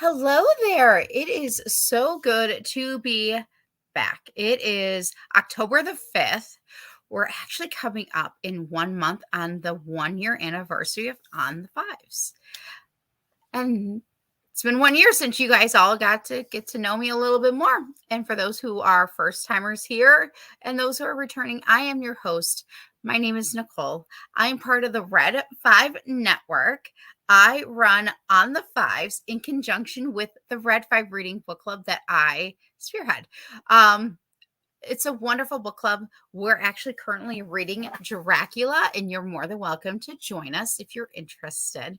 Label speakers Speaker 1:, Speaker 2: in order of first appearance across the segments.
Speaker 1: Hello there. It is so good to be back. It is October the 5th. We're actually coming up in 1 month on the 1 year anniversary of On the Fives. And it's been 1 year since you guys all got to get to know me a little bit more. And for those who are first timers here and those who are returning, I am your host. My name is Nicole. I am part of the Red 5 Network. I run On the Fives in conjunction with the Red 5 Reading Book Club that I spearhead. It's a wonderful book club. We're actually currently reading Dracula, and you're more than welcome to join us if you're interested.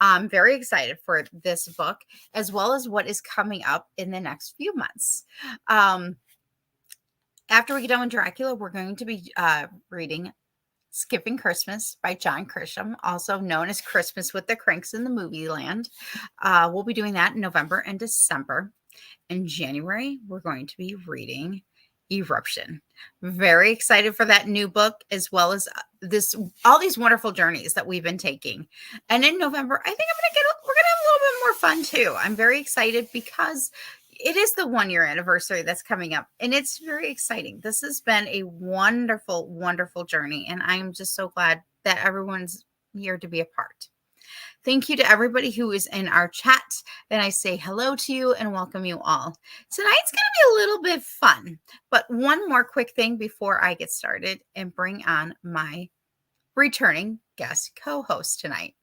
Speaker 1: I'm very excited for this book, as well as what is coming up in the next few months. After we get done with Dracula, we're going to be reading Skipping Christmas by John Grisham, also known as Christmas with the Cranks in the Movie Land. We'll be doing that in November and December. In January, we're going to be reading Eruption. Very excited for that new book, as well as all these wonderful journeys that we've been taking. And in November, I think we're gonna have a little bit more fun too. I'm very excited because it is the 1 year anniversary that's coming up, and it's very exciting. This has been a wonderful, wonderful journey, and I'm just so glad that everyone's here to be a part. Thank you to everybody who is in our chat, and I say hello to you and welcome you all. Tonight's going to be a little bit fun, but one more quick thing before I get started and bring on my returning guest co-host tonight.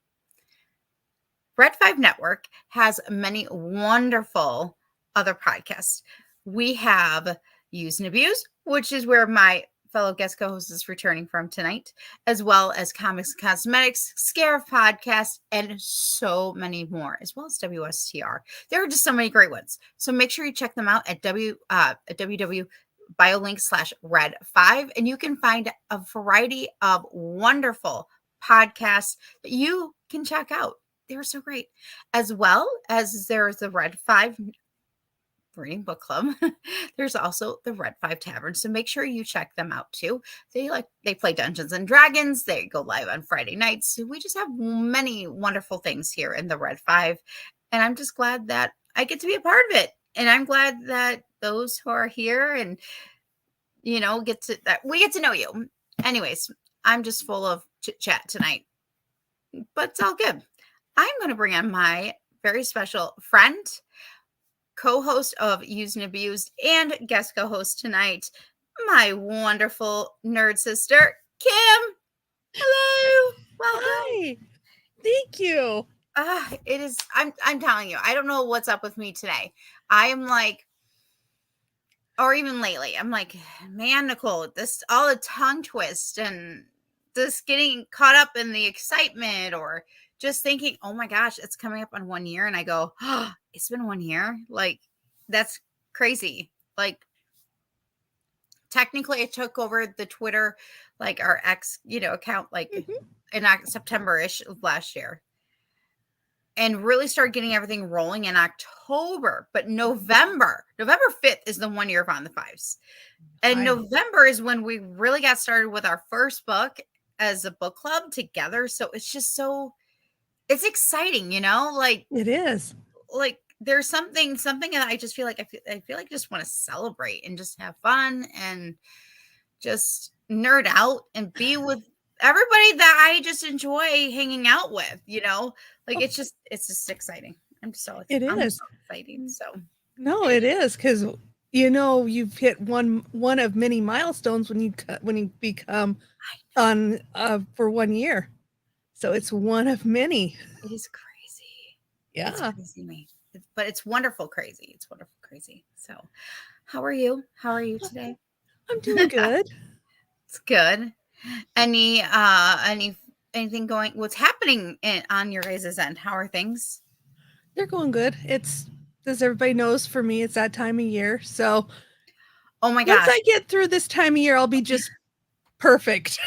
Speaker 1: Red 5 Network has many wonderful other podcasts. We have Use and Abuse, which is where my fellow guest co-host is returning from tonight, as well as Comics and Cosmetics, Scare Podcast, and so many more, as well as WSTR. There are just so many great ones. So make sure you check them out at www.biolink/red5, and you can find a variety of wonderful podcasts that you can check out. They're so great. As well as there's the Red 5 Reading Book Club. There's also the Red 5 Tavern, so make sure you check them out too. They play Dungeons and Dragons. They go live on Friday nights. So we just have many wonderful things here in the Red 5, and I'm just glad that I get to be a part of it. And I'm glad that those who are here and we get to know you. Anyways, I'm just full of chit chat tonight, but it's all good. I'm going to bring on my very special friend, co-host of Used and Abused, and guest co-host tonight, my wonderful nerd sister, Kim. Hello. Welcome.
Speaker 2: Hi. Thank you.
Speaker 1: It is. I'm telling you, I don't know what's up with me today. I am like, or even lately, I'm like, man, Nicole, this all the tongue twist and this getting caught up in the excitement, or just thinking, oh my gosh, it's coming up on 1 year. And I go, oh, it's been 1 year. Like, that's crazy. Like, technically I took over the Twitter, like our ex, account, like in September-ish of last year, and really started getting everything rolling in October. But November 5th is the 1 year of On the Fives. And November is when we really got started with our first book as a book club together. So it's just it's exciting, like
Speaker 2: it is.
Speaker 1: Like there's something that I just feel like I feel like I just want to celebrate and just have fun and just nerd out and be with everybody that I just enjoy hanging out with, like it's just exciting. I'm so exciting. So
Speaker 2: no, it is, because you've hit one of many milestones when you become on for 1 year. So it's one of many.
Speaker 1: It is crazy.
Speaker 2: Yeah.
Speaker 1: It's crazy me. But it's wonderful crazy. It's wonderful crazy. So how are you? How are you today?
Speaker 2: I'm doing good.
Speaker 1: It's good. Anything going, what's happening on your guys' end? How are things?
Speaker 2: They're going good. It's, as everybody knows, for me, it's that time of year. So
Speaker 1: oh my gosh,
Speaker 2: once I get through this time of year, I'll be just perfect.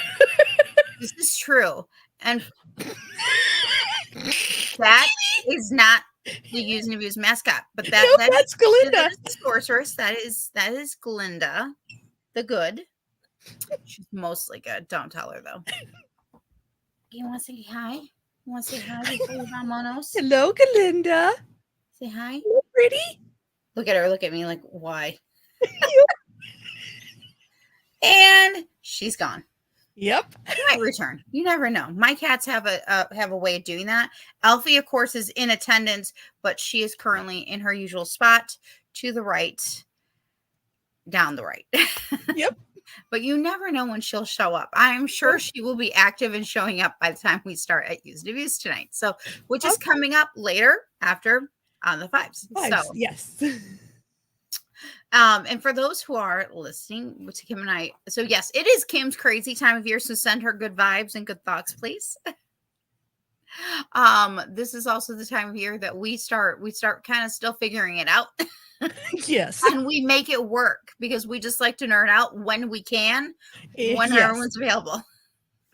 Speaker 1: This is true. And that is not the Use and Abuse mascot, but that's
Speaker 2: Glinda.
Speaker 1: That is the sorceress. That is Glinda, the good. She's mostly good. Don't tell her though. You want to say hi? You want to say hi before you vamonos?
Speaker 2: Hello, Glinda.
Speaker 1: Say hi.
Speaker 2: Pretty.
Speaker 1: Look at her. Look at me like, why? And she's gone.
Speaker 2: Yep.
Speaker 1: She might return. You never know. My cats have a way of doing that. Alfie, of course, is in attendance, but she is currently in her usual spot to the right, down the right.
Speaker 2: Yep.
Speaker 1: But you never know when she'll show up. I'm sure she will be active and showing up by the time we start at Use and Abuse tonight. So, which is coming up later after on the fives. So,
Speaker 2: yes.
Speaker 1: and for those who are listening to Kim and I, so yes, it is Kim's crazy time of year. So send her good vibes and good thoughts, please. This is also the time of year that we start kind of still figuring it out.
Speaker 2: Yes.
Speaker 1: And we make it work because we just like to nerd out when we can, when
Speaker 2: Yes.
Speaker 1: everyone's available.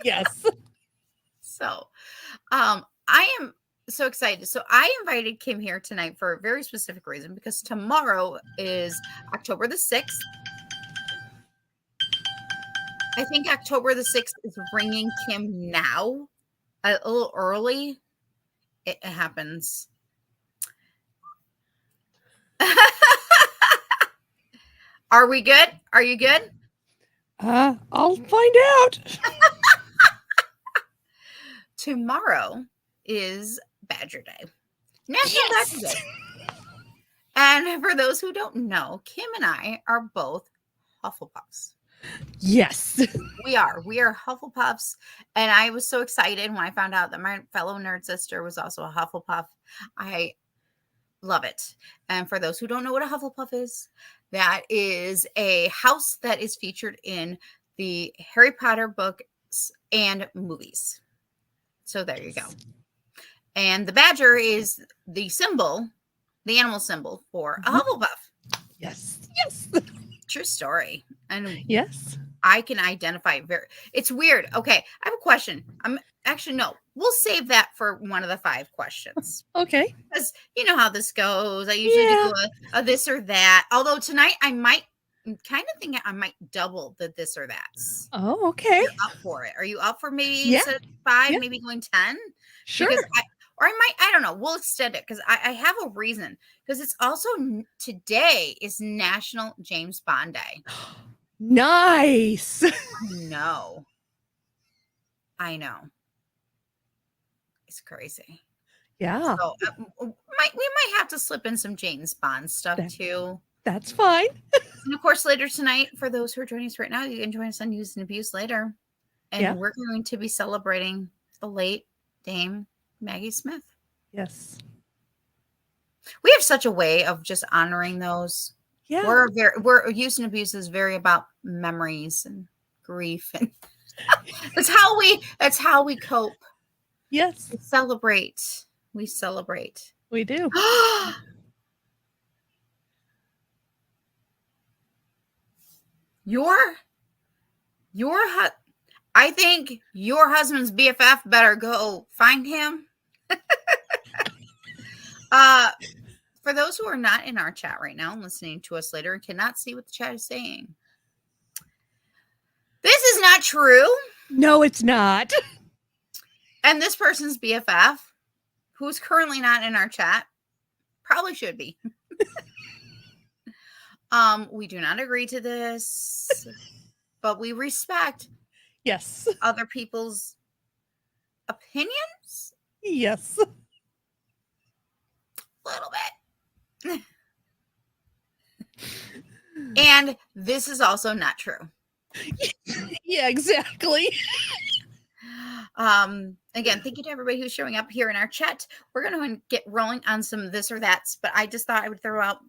Speaker 2: Yes.
Speaker 1: So, I am so excited. So I invited Kim here tonight for a very specific reason because tomorrow is October the 6th. I think October the 6th is ringing Kim now a little early. It happens. Are we good? Are you good?
Speaker 2: I'll find out.
Speaker 1: Tomorrow is Badger Day. National
Speaker 2: Yes.
Speaker 1: Badger Day. And for those who don't know, Kim and I are both Hufflepuffs.
Speaker 2: Yes.
Speaker 1: We are Hufflepuffs. And I was so excited when I found out that my fellow nerd sister was also a Hufflepuff. I love it. And for those who don't know what a Hufflepuff is, that is a house that is featured in the Harry Potter books and movies. So there you go. And the badger is the symbol, the animal symbol for a Hufflepuff.
Speaker 2: Yes. Yes.
Speaker 1: True story. And
Speaker 2: yes.
Speaker 1: I can identify it's weird. Okay, I have a question. No, we'll save that for one of the 5 questions.
Speaker 2: Okay.
Speaker 1: Because you know how this goes. I usually do a this or that. Although tonight I'm kind of thinking I might double the this or that's.
Speaker 2: Oh, okay.
Speaker 1: You're up for it. Are you up for maybe instead of 5, maybe going 10?
Speaker 2: Sure.
Speaker 1: Because I don't know. We'll extend it because I have a reason. Because it's also today is National James Bond Day.
Speaker 2: Nice.
Speaker 1: I know. It's crazy.
Speaker 2: Yeah.
Speaker 1: So we might have to slip in some James Bond stuff too.
Speaker 2: That's fine.
Speaker 1: And of course, later tonight, for those who are joining us right now, you can join us on Use and Abuse later. And we're going to be celebrating the late Dame Maggie Smith.
Speaker 2: Yes.
Speaker 1: We have such a way of just honoring those.
Speaker 2: Yeah.
Speaker 1: We're Use and Abuse is very about memories and grief, and that's how we cope.
Speaker 2: Yes.
Speaker 1: We celebrate.
Speaker 2: We do.
Speaker 1: I think your husband's BFF better go find him. For those who are not in our chat right now and listening to us later and cannot see what the chat is saying, this is not true.
Speaker 2: No, it's not.
Speaker 1: And this person's BFF, who's currently not in our chat, probably should be. We do not agree to this, but we respect other people's opinions.
Speaker 2: Yes.
Speaker 1: A little bit. And this is also not true.
Speaker 2: Yeah, exactly.
Speaker 1: Again, thank you to everybody who's showing up here in our chat. We're going to get rolling on some this or that's, but I just thought I would throw out,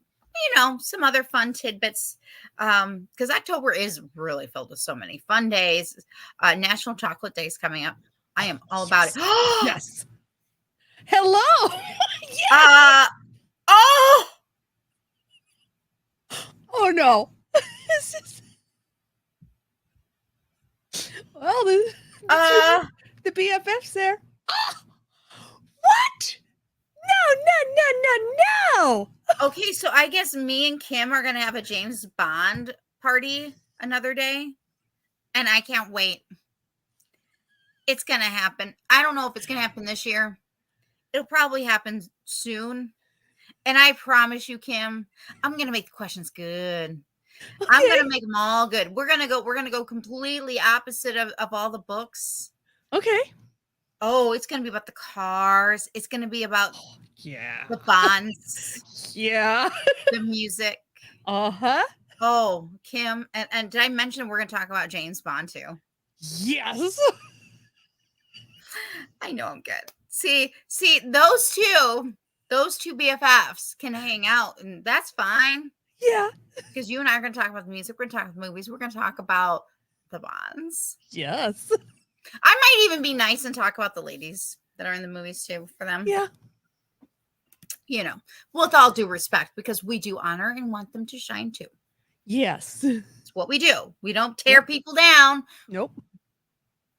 Speaker 1: some other fun tidbits. Because October is really filled with so many fun days. National Chocolate Day is coming up. I am all about it.
Speaker 2: Yes. Hello.
Speaker 1: Yes.
Speaker 2: Oh no. Well, the BFF's there. Oh, what? No.
Speaker 1: Okay, so I guess me and Kim are going to have a James Bond party another day, and I can't wait. It's going to happen. I don't know if it's going to happen this year. It'll probably happen soon. And I promise you, Kim, I'm gonna make the questions good. I'm
Speaker 2: Okay.
Speaker 1: gonna make them all good. We're gonna go completely opposite of all the books.
Speaker 2: Okay.
Speaker 1: Oh, it's gonna be about the cars. It's gonna be about
Speaker 2: Yeah.
Speaker 1: the bonds,
Speaker 2: Yeah.
Speaker 1: the music.
Speaker 2: Uh-huh.
Speaker 1: Oh, Kim, and did I mention we're gonna talk about James Bond too?
Speaker 2: Yes.
Speaker 1: I know I'm good. See, those two BFFs can hang out, and that's fine.
Speaker 2: Yeah.
Speaker 1: Because you and I are gonna talk about the music, we're gonna talk about movies, we're gonna talk about the bonds.
Speaker 2: Yes.
Speaker 1: I might even be nice and talk about the ladies that are in the movies too for them.
Speaker 2: Yeah.
Speaker 1: With all due respect, because we do honor and want them to shine too.
Speaker 2: Yes.
Speaker 1: It's what we do. We don't tear people down,
Speaker 2: Nope.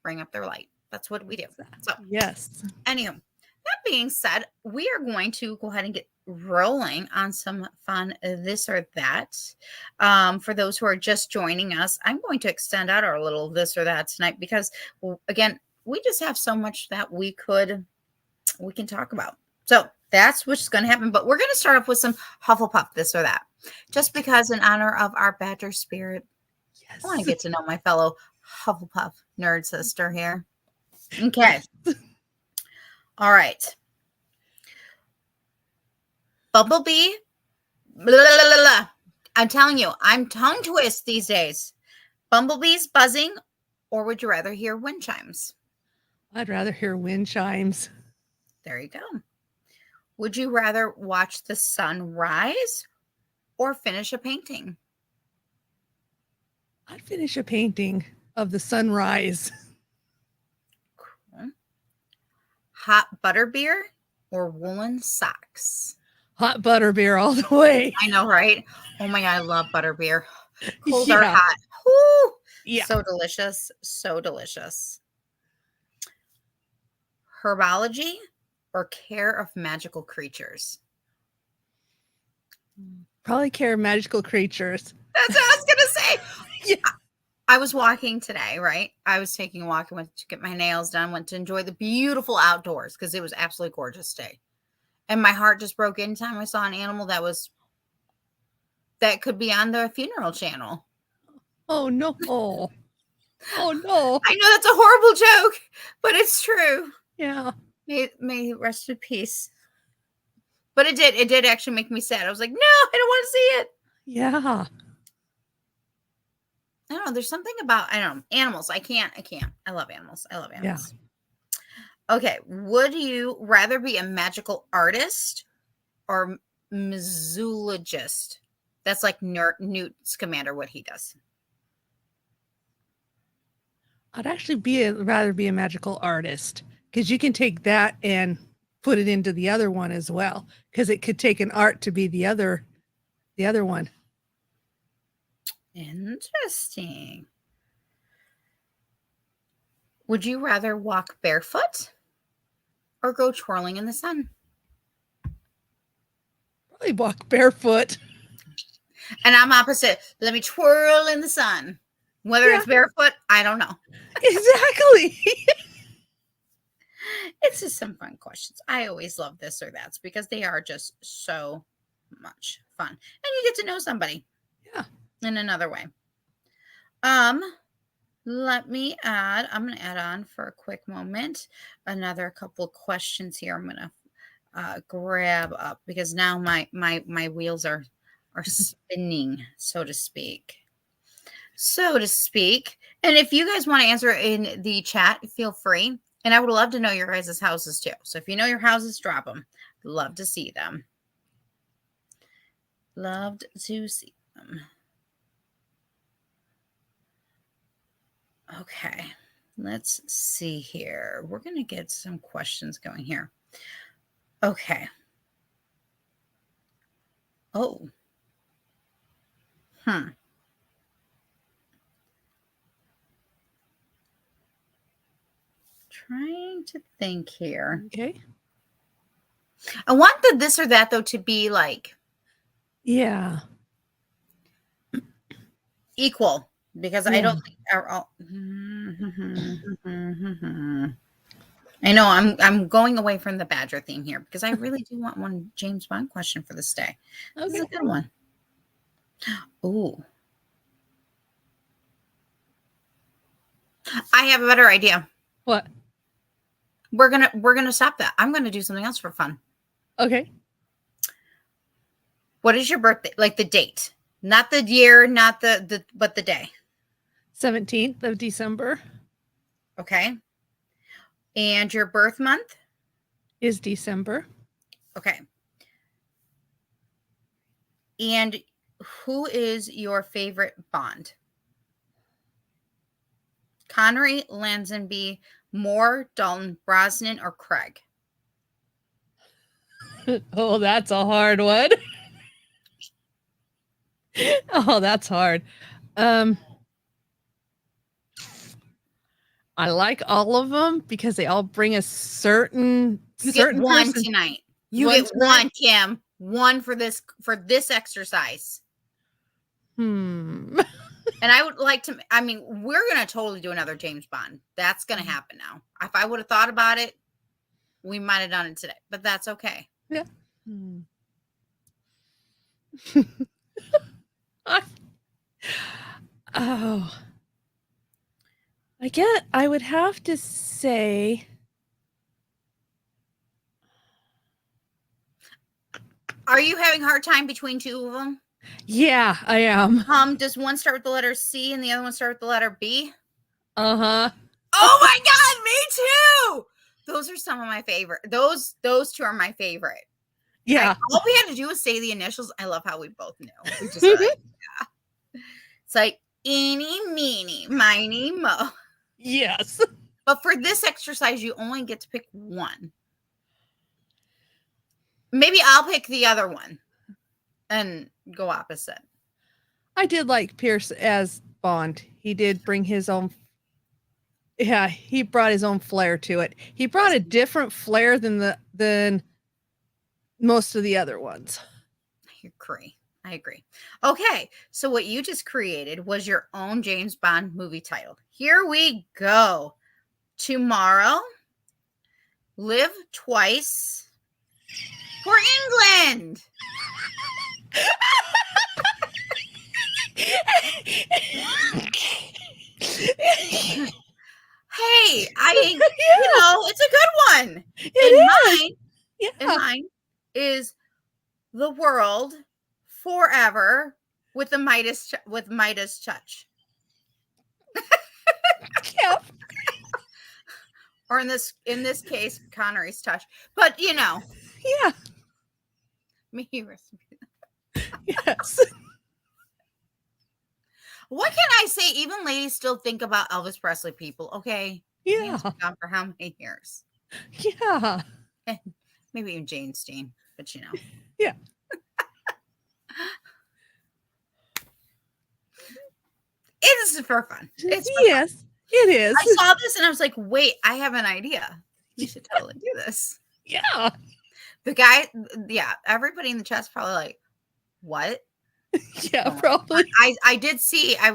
Speaker 1: bring up their light. That's what we do. So,
Speaker 2: Yes.
Speaker 1: anyway, that being said, we are going to go ahead and get rolling on some fun this or that. For those who are just joining us, I'm going to extend out our little this or that tonight because, again, we just have so much that we can talk about. So that's what's going to happen. But we're going to start off with some Hufflepuff this or that, just because in honor of our Badger spirit, I want to get to know my fellow Hufflepuff nerd sister here. Okay. All right. Bumblebee. Blah, blah, blah, blah. I'm telling you, I'm tongue twist these days. Bumblebees buzzing, or would you rather hear wind chimes?
Speaker 2: I'd rather hear wind chimes.
Speaker 1: There you go. Would you rather watch the sun rise or finish a painting?
Speaker 2: I'd finish a painting of the sunrise.
Speaker 1: Cool. Hot butterbeer or woolen socks?
Speaker 2: Hot butterbeer all the way.
Speaker 1: I know, right? Oh my God, I love butterbeer. Cold or
Speaker 2: Yeah.
Speaker 1: hot? Woo!
Speaker 2: Yeah.
Speaker 1: So delicious. So delicious. Herbology or care of magical creatures?
Speaker 2: Probably care magical creatures.
Speaker 1: That's what I was going to say.
Speaker 2: Yeah.
Speaker 1: I was walking today, right? I was taking a walk and went to get my nails done, went to enjoy the beautiful outdoors because it was absolutely gorgeous day. And my heart just broke anytime I saw an animal that could be on the funeral channel.
Speaker 2: Oh no. Oh no.
Speaker 1: I know that's a horrible joke, but it's true.
Speaker 2: Yeah.
Speaker 1: May he rest in peace. But it did actually make me sad. I was like, no, I don't want to see it.
Speaker 2: Yeah.
Speaker 1: I don't know. There's something about, I don't know, animals. I can't. I love animals.
Speaker 2: Yeah.
Speaker 1: Okay. Would you rather be a magical artist or zoologist? That's like Newt Scamander, what he does.
Speaker 2: I'd actually rather be a magical artist because you can take that and put it into the other one as well because it could take an art to be the other one.
Speaker 1: Interesting. Would you rather walk barefoot or go twirling in the sun?
Speaker 2: Probably walk barefoot.
Speaker 1: And I'm opposite. Let me twirl in the sun. Whether it's barefoot, I don't know.
Speaker 2: Exactly.
Speaker 1: It's just some fun questions. I always love this or that's because they are just so much fun. And you get to know somebody.
Speaker 2: Yeah.
Speaker 1: In another way. Let me add, I'm going to add on for a quick moment another couple questions here. I'm going to grab up because now my wheels are spinning, so to speak. And if you guys want to answer in the chat, feel free. And I would love to know your guys' houses too. So if you know your houses, drop them. Love to see them. Loved to see them. Okay, let's see here. We're going to get some questions going here. Okay. Oh. Trying to think here.
Speaker 2: Okay.
Speaker 1: I want the this or that, though, to be like equal because I don't think are all. I know I'm going away from the Badger theme here because I really do want one James Bond question for this day. This is
Speaker 2: Okay.
Speaker 1: a good one. Ooh. I have a better idea.
Speaker 2: What?
Speaker 1: We're gonna stop that. I'm gonna do something else for fun.
Speaker 2: Okay.
Speaker 1: What is your birthday? Like the date. Not the year, not the but the day.
Speaker 2: 17th of December
Speaker 1: Okay. And your birth month?
Speaker 2: is December.
Speaker 1: Okay. And who is your favorite Bond? Connery, Lazenby, Moore, Dalton, Brosnan, or Craig?
Speaker 2: Oh, that's a hard one. Oh, that's hard. I like all of them because they all bring a certain
Speaker 1: You get one
Speaker 2: person.
Speaker 1: tonight. You get one, Kim. One for this exercise.
Speaker 2: Hmm.
Speaker 1: And I would like to, I mean, we're going to totally do another James Bond. That's going to happen now. If I would have thought about it, we might have done it today, but that's okay.
Speaker 2: Yeah. Oh. I would have to say.
Speaker 1: Are you having a hard time between two of them?
Speaker 2: Yeah, I am.
Speaker 1: Does one start with the letter C and the other one start with the letter B?
Speaker 2: Uh-huh.
Speaker 1: Oh my God, me too. Those are some of my favorite. Those two are my favorite.
Speaker 2: Yeah.
Speaker 1: All we had to do was say the initials. I love how we both knew. We just were like, yeah. It's like eeny, meeny, miny, mo.
Speaker 2: Yes.
Speaker 1: But for this exercise, you only get to pick one. Maybe I'll pick the other one and go opposite.
Speaker 2: I did like Pierce as Bond. He did bring his own. Yeah, he brought his own flair to it. He brought a different flair than most of the other ones.
Speaker 1: I agree. Okay, so what you just created was your own James Bond movie title. Here we go. Tomorrow, Live Twice for England. Hey, it's a good one. Mine is the world forever with the Midas touch.
Speaker 2: Yeah.
Speaker 1: Or in this case, Connery's touch. But
Speaker 2: Yeah.
Speaker 1: me.
Speaker 2: Yes.
Speaker 1: What can I say? Even ladies still think about Elvis Presley, people. Okay.
Speaker 2: Yeah.
Speaker 1: He's been gone for how many years?
Speaker 2: Yeah.
Speaker 1: And maybe even Jane Steen, but
Speaker 2: Yeah.
Speaker 1: It is for fun. It's for
Speaker 2: yes,
Speaker 1: fun.
Speaker 2: It is.
Speaker 1: I saw this and I was like, wait, I have an idea. We should totally do this.
Speaker 2: Yeah.
Speaker 1: The guy, everybody in the chat's probably like, what?
Speaker 2: Yeah, probably.
Speaker 1: I did see I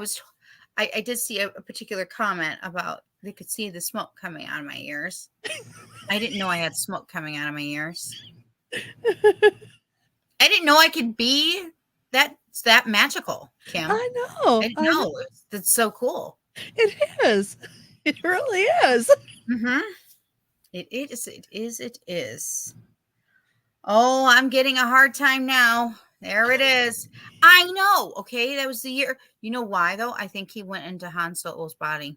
Speaker 1: did see a particular comment about they could see the smoke coming out of my ears. I didn't know I had smoke coming out of my ears. I didn't know I could be that magical, Kim.
Speaker 2: I know.
Speaker 1: I didn't know. That's so cool.
Speaker 2: It is. It really is.
Speaker 1: Mm-hmm. It is. Oh, I'm getting a hard time now. There it is. I know. Okay, that was the year. You know why, though? I think he went into Han Solo's body.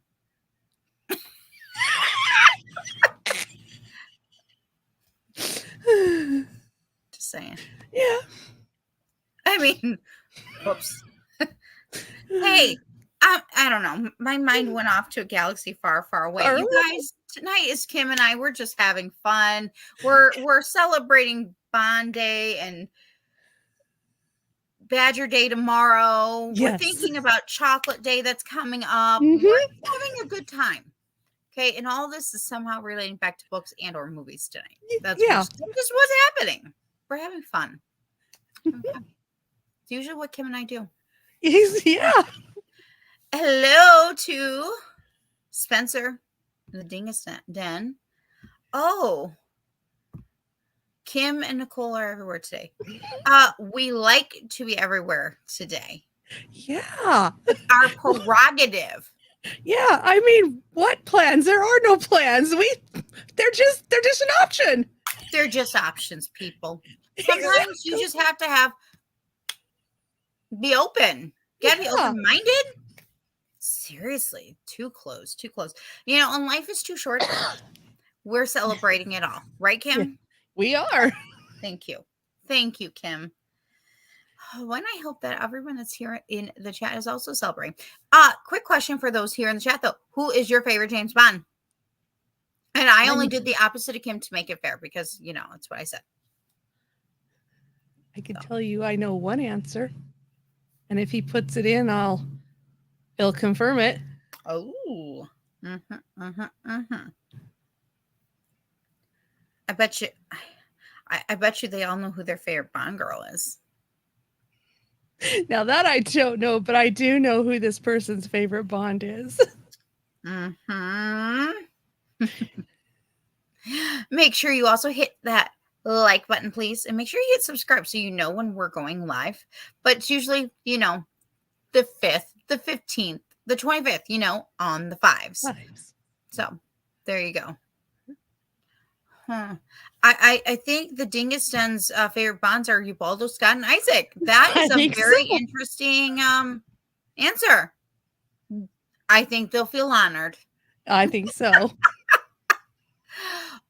Speaker 1: Just saying.
Speaker 2: Yeah.
Speaker 1: I mean, whoops. Hey, I don't know. My mind went off to a galaxy far, far away. You guys, tonight is Kim and I. We're just having fun. We're celebrating Bond Day and Badger Day tomorrow.
Speaker 2: Yes.
Speaker 1: We're thinking about Chocolate Day that's coming up.
Speaker 2: Mm-hmm.
Speaker 1: We're having a good time. Okay, and all this is somehow relating back to books and or movies tonight. That's just what's happening. We're having fun. It's usually what Kim and I do.
Speaker 2: Yeah.
Speaker 1: Hello to Spencer, the Dingus Den. Oh, Kim and Nicole are everywhere today. We like to be everywhere today.
Speaker 2: Yeah.
Speaker 1: It's our prerogative.
Speaker 2: Yeah. I mean, what plans? There are no plans. They're just an option.
Speaker 1: They're just options, people. Sometimes you just have to be open. You gotta be
Speaker 2: Yeah.
Speaker 1: open-minded. Seriously, too close, too close. And life is too short. We're celebrating it all. Right,
Speaker 2: Yeah.
Speaker 1: Kim?
Speaker 2: We are.
Speaker 1: Thank you. Thank you, Kim. Oh, and I hope that everyone that's here in the chat is also celebrating. Quick question for those here in the chat, though. Who is your favorite James Bond? And I only did the opposite of Kim to make it fair because, that's what I said.
Speaker 2: I can tell you I know one answer. And if he puts it in, he'll confirm it.
Speaker 1: Oh. I bet you they all know who their favorite Bond girl is.
Speaker 2: Now that I don't know, but I do know who this person's favorite Bond is.
Speaker 1: Make sure you also hit that like button, please. And make sure you hit subscribe so you know when we're going live. But it's usually, the 5th, the 15th, the 25th, on the 5s. So there you go. I think the Dingiston's favorite Bonds are Ubaldo, Scott, and Isaac. That is a very interesting answer. I think they'll feel honored.
Speaker 2: I think so.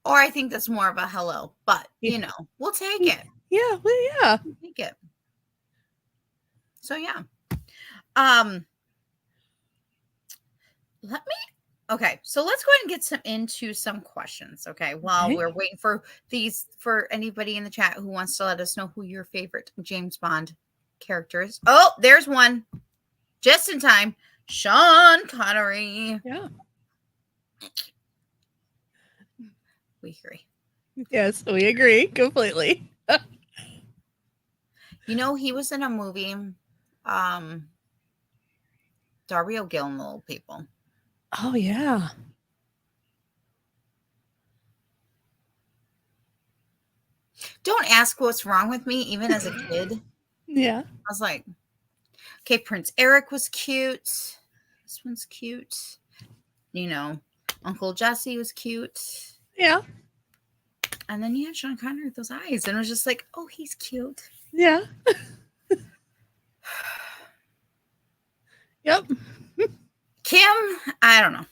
Speaker 1: Or I think that's more of a hello, but we'll take it.
Speaker 2: Yeah, well, yeah.
Speaker 1: We'll take it. So yeah. Okay, so let's go ahead and get into some questions, okay? While we're waiting for anybody in the chat who wants to let us know who your favorite James Bond character is. Oh, there's one. Just in time. Sean Connery.
Speaker 2: Yeah.
Speaker 1: We agree.
Speaker 2: Yes, we agree completely.
Speaker 1: He was in a movie, Darby O'Gill and the Little People.
Speaker 2: Oh, yeah.
Speaker 1: Don't ask what's wrong with me, even as a kid.
Speaker 2: Yeah.
Speaker 1: I was like, okay, Prince Eric was cute. This one's cute. Uncle Jesse was cute.
Speaker 2: Yeah.
Speaker 1: And then you had Sean Connery with those eyes. And it was just like, oh, he's cute.
Speaker 2: Yeah. Yep.
Speaker 1: Kim, I don't know.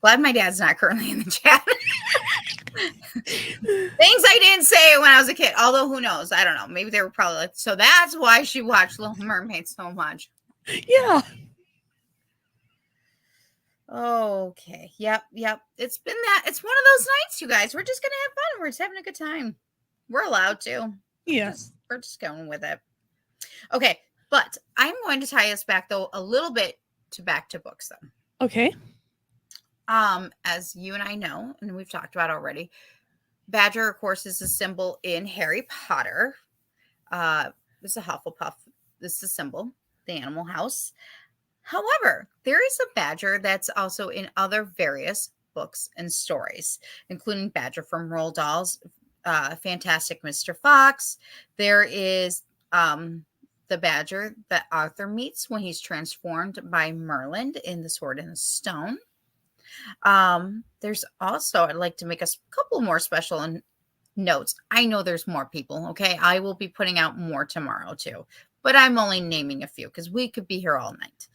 Speaker 1: Glad my dad's not currently in the chat. Things I didn't say when I was a kid. Although, who knows? I don't know. Maybe they were probably like, so that's why she watched Little Mermaid so much.
Speaker 2: Yeah.
Speaker 1: Okay. Yep. It's been that. It's one of those nights, you guys. We're just going to have fun. We're just having a good time. We're allowed to.
Speaker 2: Yes.
Speaker 1: We're just going with it. Okay. But I'm going to tie us back, though, a little bit back to books, though.
Speaker 2: Okay.
Speaker 1: As you and I know, and we've talked about already, Badger, of course, is a symbol in Harry Potter. This is a Hufflepuff. This is a symbol, the animal house. However, there is a badger that's also in other various books and stories, including Badger from Roald Dahl's Fantastic Mr. Fox. There is the badger that Arthur meets when he's transformed by Merlin in The Sword in the Stone. There's also, I'd like to make a couple more special notes. I know there's more people, okay? I will be putting out more tomorrow too, but I'm only naming a few because we could be here all night.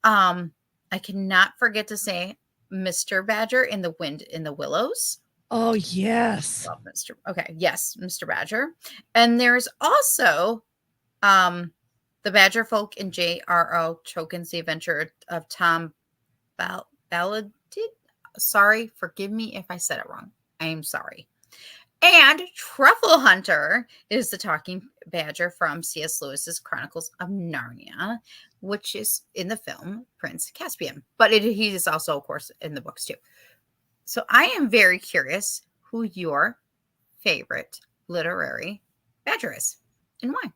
Speaker 1: I cannot forget to say Mr. Badger in The Wind in the Willows.
Speaker 2: Oh, yes.
Speaker 1: Love Mr. Okay, yes, Mr. Badger. And there's also the Badger folk in J.R.R. Tolkien's The Adventure of Tom Ballad. Sorry, forgive me if I said it wrong. I am sorry. And Truffle Hunter is the talking badger from C.S. Lewis's Chronicles of Narnia, which is in the film Prince Caspian. But he is also, of course, in the books too. So I am very curious who your favorite literary badger is and why.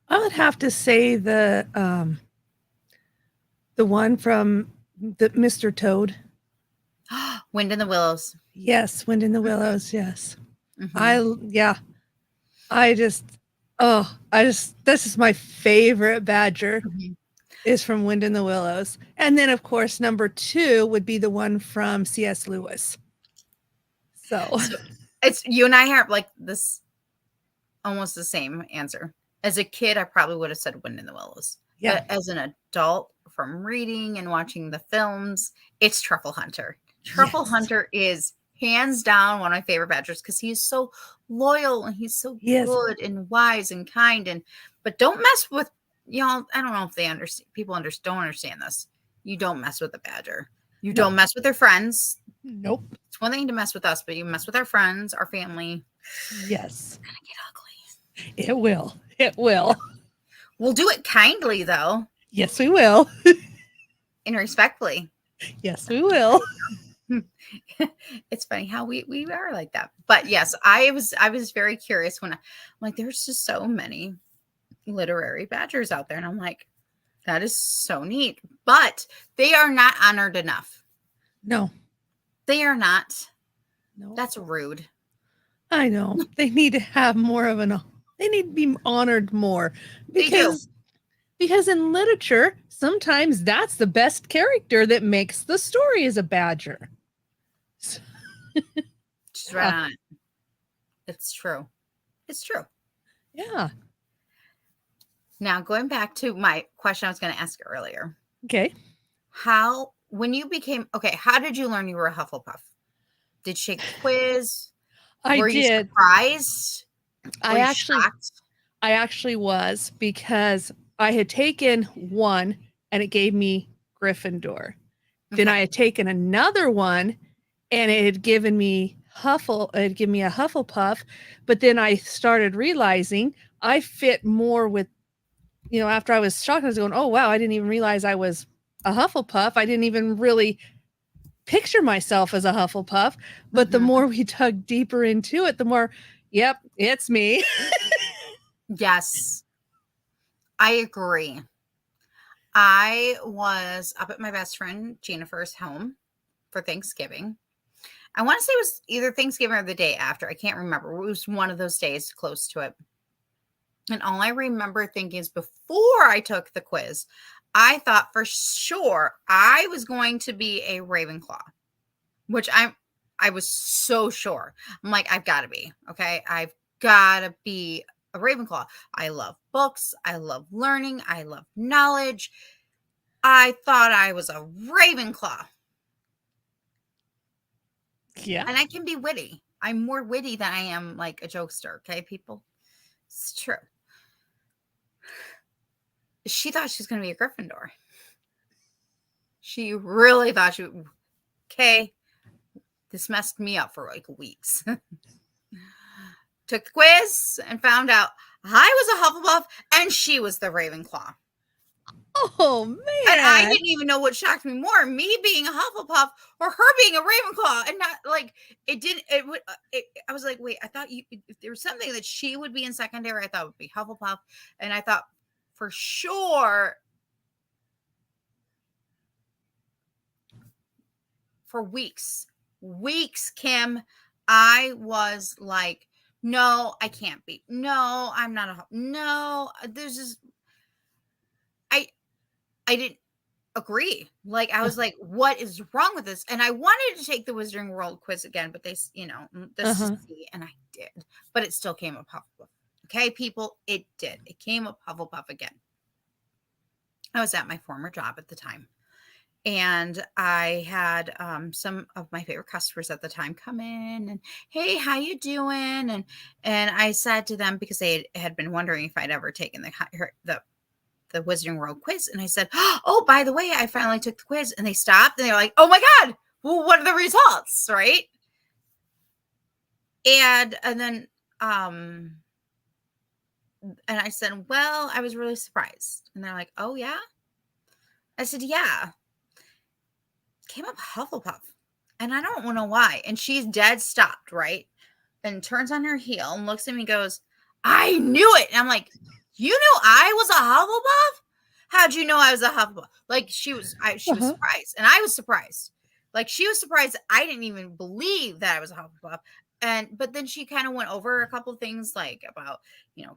Speaker 2: I would have to say the one from the Mr. Toad.
Speaker 1: Wind in the Willows.
Speaker 2: Yes, Wind in the Willows. Yes.
Speaker 1: Mm-hmm.
Speaker 2: Yeah. I just this is my favorite Badger
Speaker 1: Mm-hmm.
Speaker 2: is from Wind in the Willows. And then of course number 2 would be the one from C.S. Lewis. So,
Speaker 1: So it's you and I have like this almost the same answer. As a kid, I probably would have said Wind in the Willows.
Speaker 2: yeah.
Speaker 1: But as an adult, from reading and watching the films, it's Truffle Hunter. Truffle
Speaker 2: Yes.
Speaker 1: Hunter is hands down one of my favorite badgers because he is so loyal and he's so
Speaker 2: He is.
Speaker 1: good and wise and kind. And but don't mess with y'all. I don't know if they understand. Don't understand this. You don't mess with the badger. You
Speaker 2: No.
Speaker 1: don't mess with their friends.
Speaker 2: Nope.
Speaker 1: It's one thing to mess with us, but you mess with our friends, our family.
Speaker 2: Yes.
Speaker 1: It's gonna get ugly.
Speaker 2: It will. It will.
Speaker 1: We'll do it kindly though,
Speaker 2: Yes, we will.
Speaker 1: and respectfully.
Speaker 2: Yes, we will.
Speaker 1: It's funny how we are like that. But yes, I was very curious when I'm like, there's just so many literary badgers out there, and I'm like, that is so neat. But they are not honored enough.
Speaker 2: No.
Speaker 1: They are not.
Speaker 2: No.
Speaker 1: That's rude.
Speaker 2: I know. They need to have more of an they need to be honored more because in literature, sometimes that's the best character that makes the story as a badger.
Speaker 1: She's right on it. It's true. It's true.
Speaker 2: Yeah.
Speaker 1: Now, going back to my question I was going to ask earlier.
Speaker 2: Okay.
Speaker 1: When you became, how did you learn you were a Hufflepuff? Did you take a quiz?
Speaker 2: I
Speaker 1: Were
Speaker 2: did.
Speaker 1: you surprised?
Speaker 2: I actually was because I had taken one and it gave me Gryffindor. Then I had taken another one and it had given me a Hufflepuff, but then I started realizing I fit more with, after I was shocked, I was going, oh wow, I didn't even realize I was a Hufflepuff. I didn't even really picture myself as a Hufflepuff, but the more we dug deeper into it, the more, yep, it's me.
Speaker 1: Yes, I agree. I was up at my best friend Jennifer's home for Thanksgiving. I want to say it was either Thanksgiving or the day after. I can't remember. It was one of those days close to it. And all I remember thinking is before I took the quiz, I thought for sure I was going to be a Ravenclaw, which I was so sure. I'm like, I've got to be. Okay. I've got to be a Ravenclaw. I love books. I love learning. I love knowledge. I thought I was a Ravenclaw.
Speaker 2: Yeah.
Speaker 1: And I can be witty. I'm more witty than I am like a jokester. Okay, people? It's true. She thought she was going to be a Gryffindor. She really thought she would. Okay. This messed me up for like weeks. Took the quiz and found out I was a Hufflepuff and she was the Ravenclaw.
Speaker 2: Oh man!
Speaker 1: And I didn't even know what shocked me more: me being a Hufflepuff or her being a Ravenclaw. And not like it didn't. It would. I was like, wait. I thought if there was something that she would be in secondary, I thought it would be Hufflepuff, and I thought for sure for weeks, Kim, I was like, no, I can't be. No, I'm not a. No, there's just. I didn't agree. Like, I was like, what is wrong with this? And I wanted to take the Wizarding World quiz again, but they, this is and I did, but it still came up Hufflepuff. Okay, people, it did. It came up Hufflepuff again. I was at my former job at the time, and I had some of my favorite customers at the time come in and, hey, how you doing? And I said to them, because they had been wondering if I'd ever taken the Wizarding World quiz. And I said, oh, by the way, I finally took the quiz. And they stopped and they were like, oh my God, well, what are the results? Right. And then, and I said, well, I was really surprised. And they're like, oh yeah. I said, yeah. Came up Hufflepuff. And I don't know why. And she's dead stopped, right? And turns on her heel and looks at me and goes, I knew it. And I'm like, You know, I was a Hufflepuff. How'd you know I was a Hufflepuff? Like she was
Speaker 2: Uh-huh.
Speaker 1: surprised, and I was surprised. Like she was surprised. I didn't even believe that I was a Hufflepuff. And but then she kind of went over a couple things like about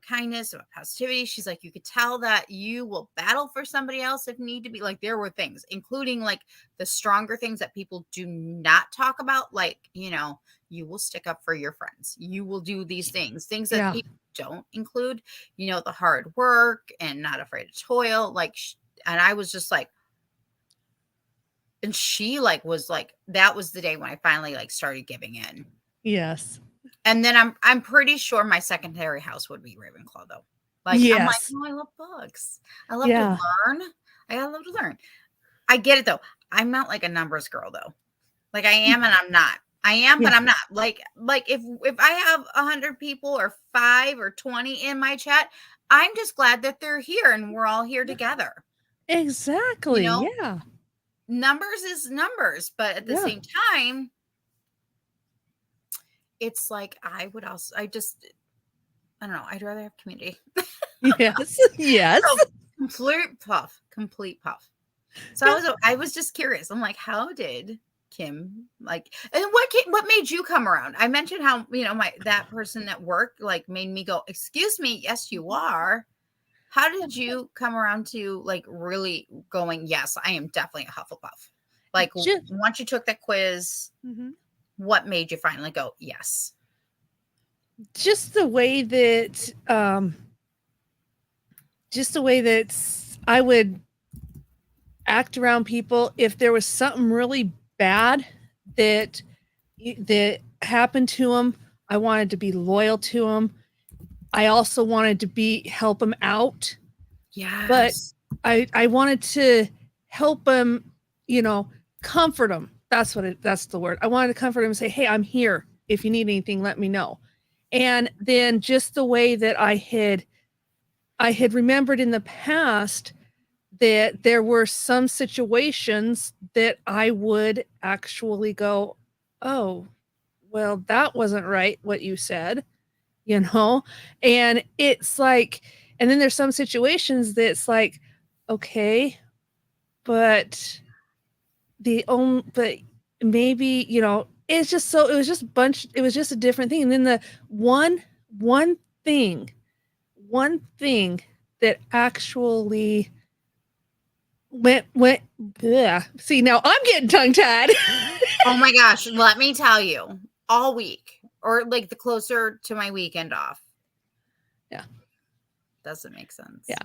Speaker 1: kindness, about positivity. She's like, you could tell that you will battle for somebody else if need to be. Like there were things, including like the stronger things that people do not talk about, like you will stick up for your friends. You will do these things that
Speaker 2: Yeah.
Speaker 1: people don't include, the hard work and not afraid to toil. Like, and I was just like, and she like was like, that was the day when I finally like started giving in.
Speaker 2: Yes.
Speaker 1: And then I'm pretty sure my secondary house would be Ravenclaw though. Like I'm like,
Speaker 2: Yes.
Speaker 1: oh, I love books. I love to
Speaker 2: Yeah.
Speaker 1: learn. I love to learn. I get it though. I'm not like a numbers girl though. Like I am and I'm not. I am, but
Speaker 2: Yeah.
Speaker 1: I'm not. Like if I have 100 people or 5 or 20 in my chat, I'm just glad that they're here and we're all here together. You
Speaker 2: Exactly.
Speaker 1: know,
Speaker 2: Yeah.
Speaker 1: numbers is numbers, but at the
Speaker 2: Yeah.
Speaker 1: same time, it's like I would also I don't know, I'd rather have community.
Speaker 2: Yes. Yes.
Speaker 1: So complete puff. So
Speaker 2: Yeah.
Speaker 1: I was just curious. I'm like, how did Kim like, and what made you come around? I mentioned how that person at work like made me go, excuse me, yes, you are. How did you come around to like really going, yes, I am definitely a Hufflepuff? Like
Speaker 2: Just,
Speaker 1: once you took that quiz,
Speaker 2: mhm.
Speaker 1: what made you finally go, yes?
Speaker 2: Just the way that I would act around people if there was something really bad that that happened to them. I wanted to be loyal to them. I also wanted to help them out, but
Speaker 1: Yes.
Speaker 2: I wanted to help them, comfort them. That's the word. I wanted to comfort them and say, "Hey, I'm here. If you need anything, let me know." And then just the way that I had remembered in the past that there were some situations that I would actually go, "Oh, well, that wasn't right what you said," you know? And it's like, and then there's some situations that's like, okay, but but maybe, it's just so, it was just it was just a different thing. And then the one, one thing, one thing that actually went yeah. See, now I'm getting tongue tied.
Speaker 1: Oh my gosh, let me tell you, all week or like the closer to my weekend off.
Speaker 2: Yeah.
Speaker 1: Doesn't make sense.
Speaker 2: Yeah.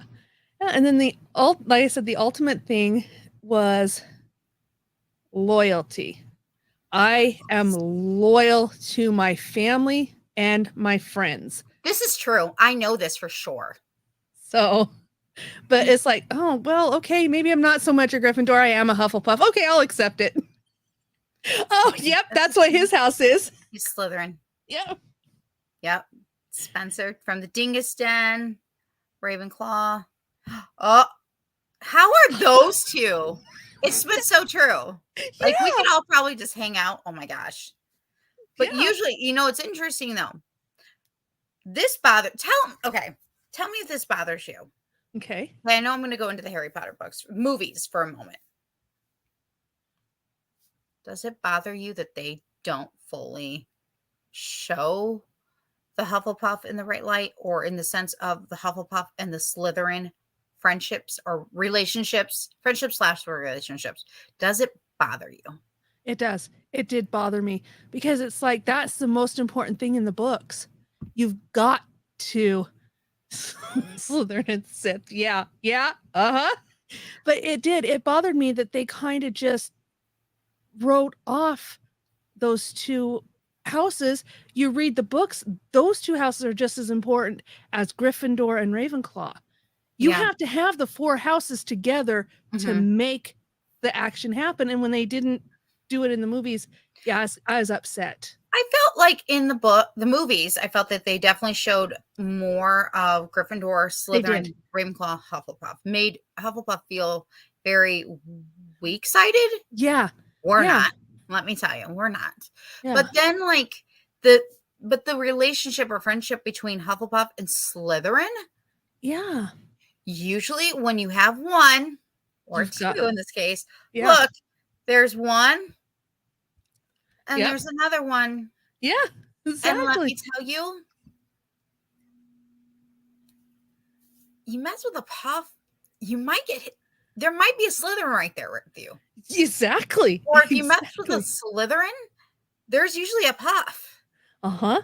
Speaker 2: Yeah. And then like I said, the ultimate thing was loyalty. I am loyal to my family and my friends.
Speaker 1: This is true. I know this for sure.
Speaker 2: So, but it's like, oh, well, okay, maybe I'm not so much a Gryffindor. I am a Hufflepuff. Okay, I'll accept it. Oh, yep, that's what his house is.
Speaker 1: He's Slytherin.
Speaker 2: Yeah.
Speaker 1: Yep. Spencer from the Dingus Den, Ravenclaw. Oh, how are those two? It's been so true. Like we
Speaker 2: Yeah.
Speaker 1: could all probably just hang out. Oh my gosh. But
Speaker 2: Yeah.
Speaker 1: usually, it's interesting though. Tell me if this bothers you.
Speaker 2: Okay.
Speaker 1: I know I'm going to go into the Harry Potter books, movies for a moment. Does it bother you that they don't fully show the Hufflepuff in the right light, or in the sense of the Hufflepuff and the Slytherin friendships or relationships, friendships/relationships? Does it bother you?
Speaker 2: It does. It did bother me because it's like that's the most important thing in the books. You've got to Slytherin and Sith. Yeah. Yeah. Uh-huh. But it bothered me that they kind of just wrote off those two houses. You read the books, those two houses are just as important as Gryffindor and Ravenclaw. You
Speaker 1: Yeah.
Speaker 2: have to have the four houses together to
Speaker 1: Mm-hmm.
Speaker 2: make the action happen. And when they didn't do it in the movies, yeah, I was upset.
Speaker 1: I felt like in the movies, I felt that they definitely showed more of Gryffindor, Slytherin, Ravenclaw, Hufflepuff. Made Hufflepuff feel very weak-sided.
Speaker 2: Yeah.
Speaker 1: We're
Speaker 2: Yeah.
Speaker 1: not. Let me tell you, we're not.
Speaker 2: Yeah.
Speaker 1: But then, the relationship or friendship between Hufflepuff and Slytherin
Speaker 2: Yeah.
Speaker 1: Usually, when you have one or
Speaker 2: You've got,
Speaker 1: two in this case,
Speaker 2: yeah.
Speaker 1: look, there's one and
Speaker 2: Yep.
Speaker 1: there's another one.
Speaker 2: Yeah.
Speaker 1: And let
Speaker 2: Exactly.
Speaker 1: me tell you, you mess with a puff, you might get hit. There might be a Slytherin right there with you.
Speaker 2: Exactly.
Speaker 1: Or if you mess with a
Speaker 2: Exactly.
Speaker 1: Slytherin, there's usually a puff.
Speaker 2: Uh-huh.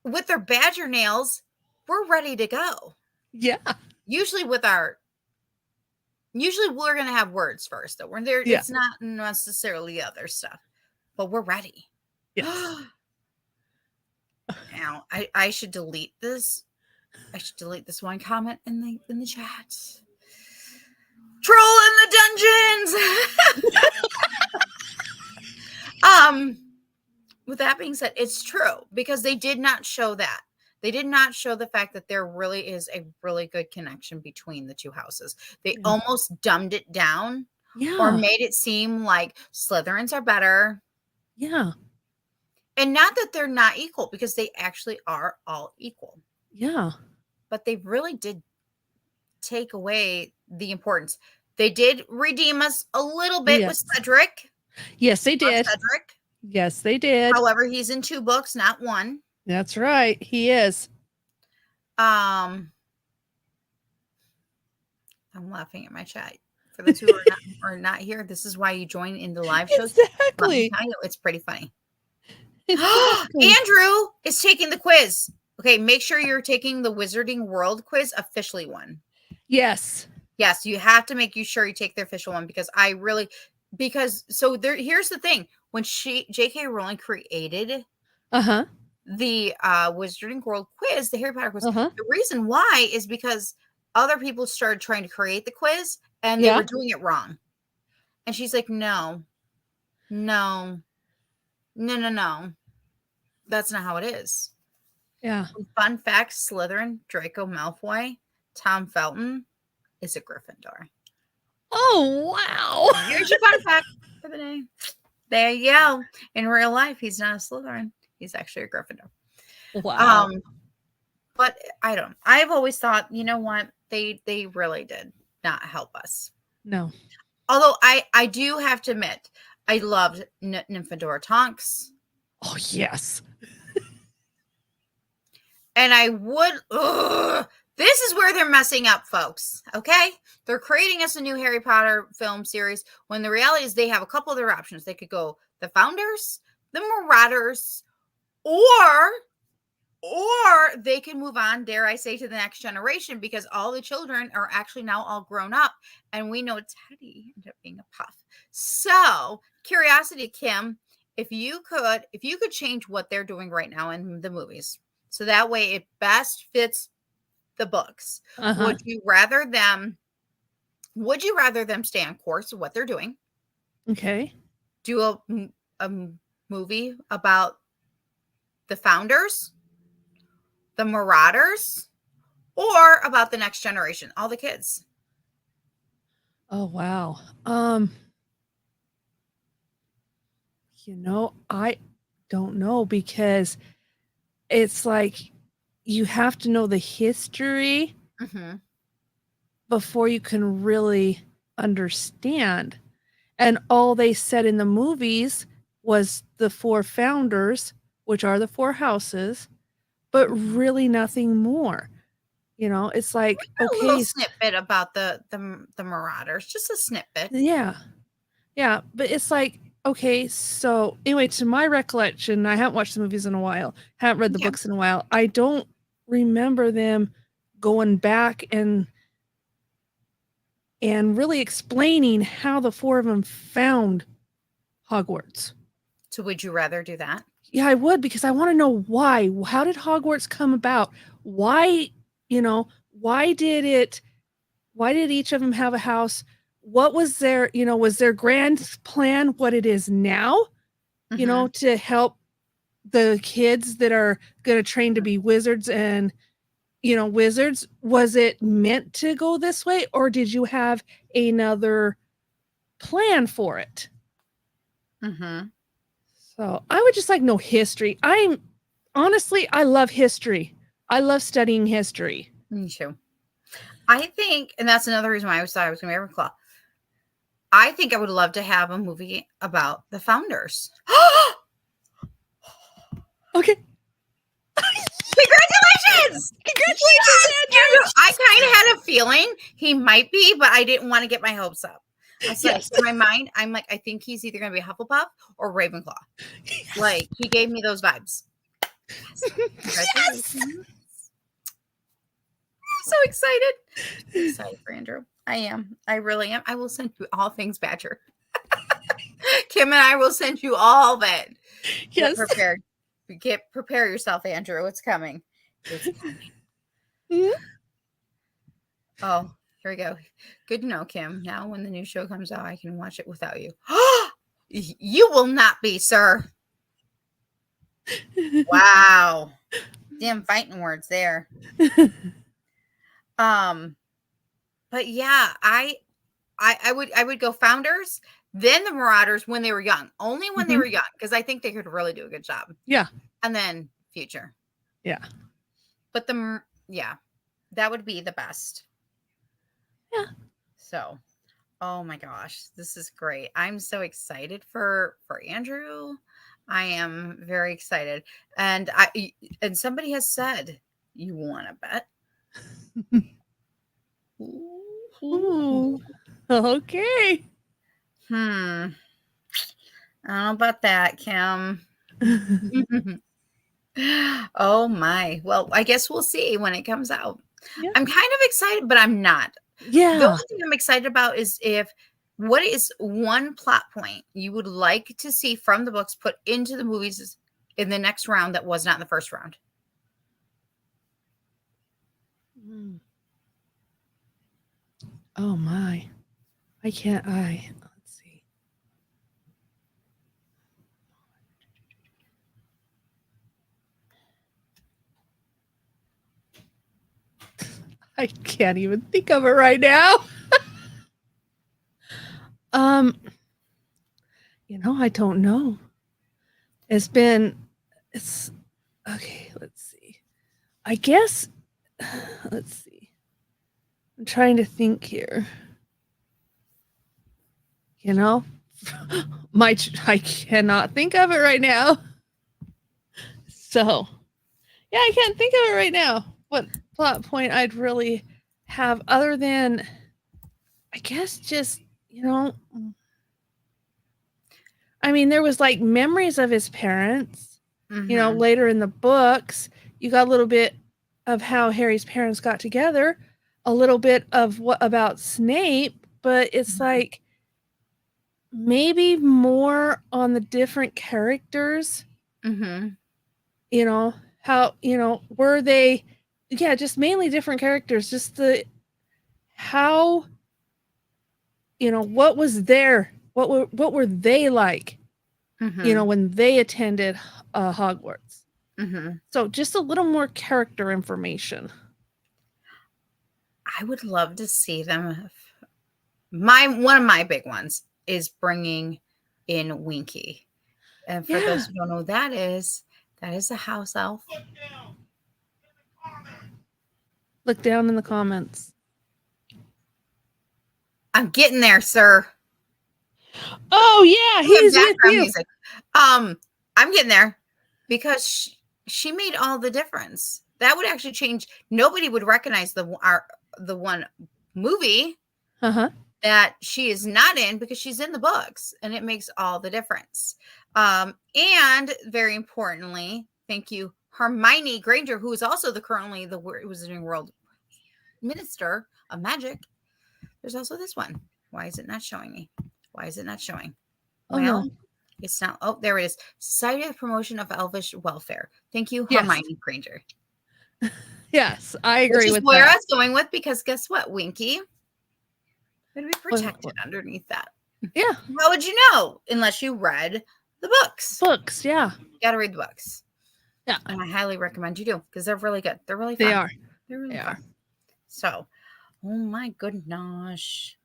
Speaker 1: With their badger nails, we're ready to go.
Speaker 2: Yeah.
Speaker 1: Usually with our usually we're gonna have words first though. We're there,
Speaker 2: Yeah.
Speaker 1: it's not necessarily other stuff, but we're ready.
Speaker 2: Yes.
Speaker 1: Now I should delete this. I should delete this one comment in the chat. Troll in the dungeons. With that being said, it's true because they did not show that. They did not show the fact that there really is a really good connection between the two houses. They
Speaker 2: Yeah.
Speaker 1: almost dumbed it down or
Speaker 2: Yeah.
Speaker 1: made it seem like Slytherins are better.
Speaker 2: Yeah.
Speaker 1: And not that they're not equal because they actually are all equal.
Speaker 2: Yeah.
Speaker 1: But they really did take away the importance. They did redeem us a little bit with
Speaker 2: Yes.
Speaker 1: Cedric.
Speaker 2: Yes, they
Speaker 1: Love
Speaker 2: did.
Speaker 1: Cedric.
Speaker 2: Yes, they did.
Speaker 1: However, he's in 2 books, not 1.
Speaker 2: That's right. He is.
Speaker 1: I'm laughing at my chat. For those who are not here, this is why you join in the live shows. Let me
Speaker 2: Exactly.
Speaker 1: tell you, it's pretty funny.
Speaker 2: Exactly.
Speaker 1: Andrew is taking the quiz. Okay, make sure you're taking the Wizarding World quiz, officially one.
Speaker 2: Yes.
Speaker 1: Yes, you have to make sure you take the official one because here's the thing. When J.K. Rowling created
Speaker 2: Uh-huh.
Speaker 1: the Wizarding World quiz, the Harry Potter quiz,
Speaker 2: Uh-huh.
Speaker 1: the reason why is because other people started trying to create the quiz and they
Speaker 2: Yeah.
Speaker 1: were doing it wrong. And she's like, no. That's not how it is.
Speaker 2: Yeah.
Speaker 1: Fun fact, Slytherin, Draco Malfoy, Tom Felton is a Gryffindor.
Speaker 2: Oh, wow.
Speaker 1: Here's your fun fact for the day. There you go. In real life, he's not a Slytherin. He's actually a Gryffindor.
Speaker 2: Wow.
Speaker 1: But I've always thought, you know what? They really did not help us.
Speaker 2: No.
Speaker 1: Although I do have to admit, I loved Nymphadora Tonks.
Speaker 2: Oh, yes.
Speaker 1: And I would this is where they're messing up, folks. Okay? They're creating us a new Harry Potter film series when the reality is they have a couple other options. They could go the Founders, the Marauders, or they can move on, dare I say, to the next generation because all the children are actually now all grown up and we know Teddy ended up being a puff. So, curiosity, Kim, if you could change what they're doing right now in the movies, so that way it best fits the books.
Speaker 2: Uh-huh.
Speaker 1: Would you rather them stay on course with what they're doing?
Speaker 2: Okay.
Speaker 1: Do a movie about the Founders, the Marauders, or about the next generation, all the kids?
Speaker 2: Oh, wow. I don't know because it's like you have to know the history before you can really understand. And all they said in the movies was the 4 founders, which are the 4 houses, but really nothing more. It's like,
Speaker 1: A
Speaker 2: okay,
Speaker 1: little snippet about the Marauders, just a snippet.
Speaker 2: yeah. Yeah, but it's like, okay, so anyway, to my recollection, I haven't watched the movies in a while, haven't read the books in a while. I don't remember them going back and really explaining how the 4 of them found Hogwarts.
Speaker 1: So would you rather do that?
Speaker 2: Yeah, I would because I want to know why. How did Hogwarts come about? Why why did each of them have a house? What was was their grand plan what it is now, to help the kids that are going to train to be wizards and, wizards? Was it meant to go this way or did you have another plan for it? So I would just like know history. I love history. I love studying history.
Speaker 1: Me too. I think, and that's another reason why I always thought I was going to be Ravenclaw. I think I would love to have a movie about the founders.
Speaker 2: Okay.
Speaker 1: Congratulations!
Speaker 2: Congratulations,
Speaker 1: Andrew,
Speaker 2: Andrew.
Speaker 1: I kind of had a feeling he might be, but I didn't want to get my hopes up. I was
Speaker 2: Yes.
Speaker 1: like, in my mind, I'm like, I think he's either going to be Hufflepuff or Ravenclaw.
Speaker 2: Yes.
Speaker 1: Like, he gave me those vibes. Yes.
Speaker 2: Yes.
Speaker 1: I'm so excited. I'm excited for Andrew. I am. I really am. I will send you all things Badger. Kim and I will send you all of it. Get
Speaker 2: Yes.
Speaker 1: prepared. Prepare yourself, Andrew. It's coming. It's coming.
Speaker 2: Mhm.
Speaker 1: Oh, here we go. Good to know, Kim. Now, when the new show comes out, I can watch it without you. You will not be, sir. Wow. Damn fighting words there. But yeah, I would go Founders, then the Marauders when they were young. Only when they were young, because I think they could really do a good job.
Speaker 2: Yeah.
Speaker 1: And then Future.
Speaker 2: Yeah.
Speaker 1: But that would be the best.
Speaker 2: Yeah.
Speaker 1: So, oh my gosh, this is great. I'm so excited for Andrew. I am very excited. And somebody has said, you want to bet?
Speaker 2: Ooh. Okay.
Speaker 1: I don't know about that, Kim. Oh my. Well, I guess we'll see when it comes out.
Speaker 2: Yeah.
Speaker 1: I'm kind of excited, but I'm not. The
Speaker 2: Yeah.
Speaker 1: only thing I'm excited about is what is one plot point you would like to see from the books put into the movies in the next round that was not in the first round?
Speaker 2: Oh my. Let's see. I can't even think of it right now. I don't know. It's okay, let's see. I guess let's see. I'm trying to think here. I cannot think of it right now. So, yeah, I can't think of it right now. What plot point I'd really have other than, I guess, just, I mean, there was like memories of his parents, later in the books. You got a little bit of how Harry's parents got together, a little bit of what about Snape, but it's like maybe more on the different characters. How, were they, just mainly different characters, just how, what was there, what were they like, when they attended Hogwarts. So just a little more character information.
Speaker 1: I would love to see them. One of my big ones is bringing in Winky. And for those who don't know who that is a house elf.
Speaker 2: Look down in the comments.
Speaker 1: I'm getting there, sir.
Speaker 2: Oh yeah, he's with you.
Speaker 1: Music. I'm getting there because she made all the difference. That would actually change. Nobody would recognize the one movie that she is not in because she's in the books, and it makes all the difference. And very importantly, thank you, Hermione Granger, who is also currently the Wizarding World Minister of Magic. There's also this one. Why is it not showing me? Why is it not showing? Well, it's not. Oh, there it is. Society of Promotion of Elvish Welfare. Thank you, Hermione Granger.
Speaker 2: Yes, I agree with that.
Speaker 1: Where I was going with, because guess what, Winky? Going to be protected underneath that.
Speaker 2: Yeah.
Speaker 1: How would you know unless you read the books?
Speaker 2: Yeah.
Speaker 1: You got to read the books.
Speaker 2: Yeah.
Speaker 1: And I highly recommend you do because they're really good. They're really fun.
Speaker 2: They are.
Speaker 1: They're really fun. So, oh my goodness.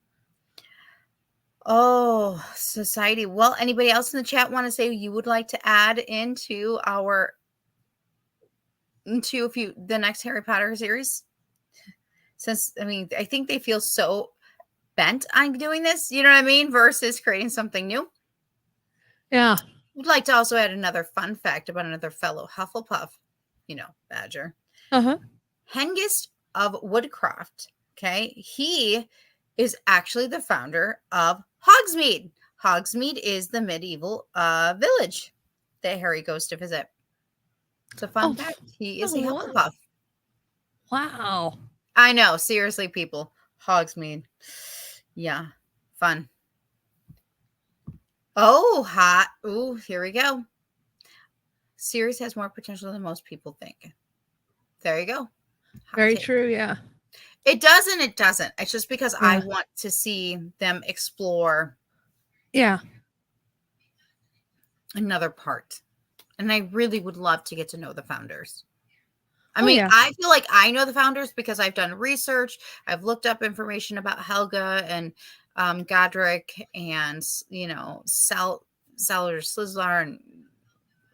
Speaker 1: Oh, society. Well, anybody else in the chat want to say you would like to add into the next Harry Potter series? Since, I mean, I think they feel so bent on doing this, you know what I mean? Versus creating something new.
Speaker 2: Yeah.
Speaker 1: Would like to also add another fun fact about another fellow Hufflepuff, Badger.
Speaker 2: Uh-huh.
Speaker 1: Hengist of Woodcroft. Okay. He is actually the founder of Hogsmeade. Hogsmeade is the medieval village that Harry goes to visit. It's a fun
Speaker 2: Oh,
Speaker 1: fact. He is a
Speaker 2: oh,
Speaker 1: Hufflepuff.
Speaker 2: wow.
Speaker 1: I know. Seriously, people. Hogsmeade. Yeah. Fun. Oh, hot. Ooh, here we go. Series has more potential than most people think. There you go. Hot
Speaker 2: Very
Speaker 1: take.
Speaker 2: true. Yeah.
Speaker 1: It does and it doesn't. It's just because I
Speaker 2: Yeah.
Speaker 1: want to see them explore
Speaker 2: Yeah.
Speaker 1: another part. And I really would love to get to know the founders. I
Speaker 2: Oh,
Speaker 1: mean,
Speaker 2: yeah.
Speaker 1: I feel like I know the founders because I've done research. I've looked up information about Helga and Godric and, Salazar Slizlar and